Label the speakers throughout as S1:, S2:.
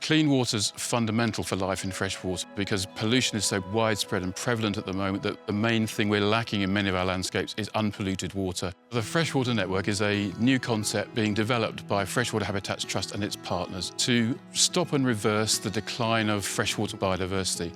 S1: Clean water's fundamental for life in freshwater because pollution is so widespread and prevalent at the moment that the main thing we're lacking in many of our landscapes is unpolluted water. The Freshwater Network is a new concept being developed by Freshwater Habitats Trust and its partners to stop and reverse the decline of freshwater biodiversity.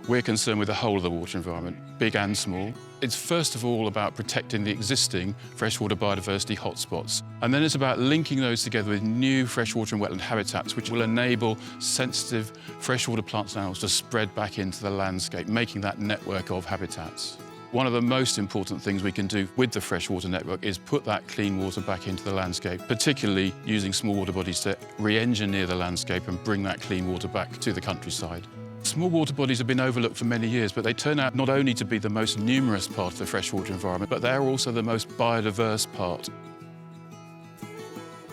S1: We're concerned with the whole of the water environment, big and small. It's first of all about protecting the existing freshwater biodiversity hotspots. And then it's about linking those together with new freshwater and wetland habitats, which will enable sensitive freshwater plants and animals to spread back into the landscape, making that network of habitats. One of the most important things we can do with the Freshwater Network is put that clean water back into the landscape, particularly using small water bodies to re-engineer the landscape and bring that clean water back to the countryside. Small water bodies have been overlooked for many years, but they turn out not only to be the most numerous part of the freshwater environment, but they're also the most biodiverse part.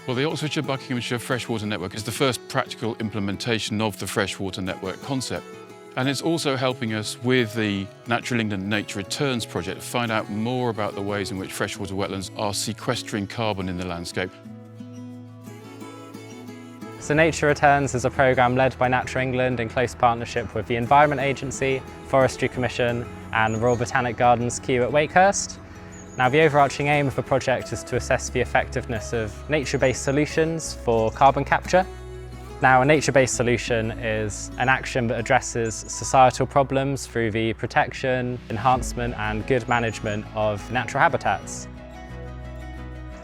S1: Well, the Oxfordshire-Buckinghamshire Freshwater Network is the first practical implementation of the Freshwater Network concept. And it's also helping us with the Natural England Nature Returns project to find out more about the ways in which freshwater wetlands are sequestering carbon in the landscape.
S2: So Nature Returns is a programme led by Natural England in close partnership with the Environment Agency, Forestry Commission and Royal Botanic Gardens Kew at Wakehurst. Now the overarching aim of the project is to assess the effectiveness of nature-based solutions for carbon capture. Now a nature-based solution is an action that addresses societal problems through the protection, enhancement and good management of natural habitats.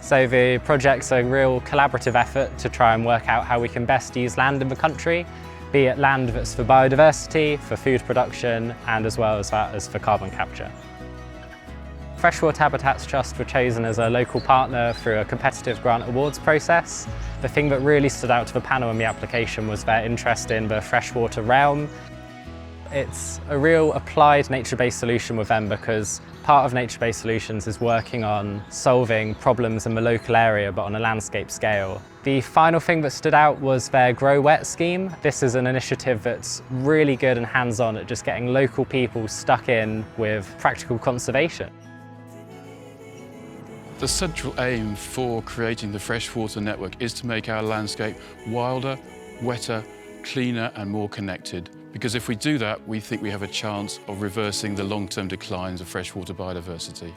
S2: So the project's a real collaborative effort to try and work out how we can best use land in the country, be it land that's for biodiversity, for food production, and as well as that as for carbon capture. Freshwater Habitats Trust were chosen as a local partner through a competitive grant awards process. The thing that really stood out to the panel in the application was their interest in the freshwater realm. It's a real applied nature-based solution with them because part of nature-based solutions is working on solving problems in the local area but on a landscape scale. The final thing that stood out was their Grow Wet scheme. This is an initiative that's really good and hands-on at just getting local people stuck in with practical conservation.
S1: The central aim for creating the Freshwater Network is to make our landscape wilder, wetter, cleaner and more connected. Because if we do that, we think we have a chance of reversing the long-term declines of freshwater biodiversity.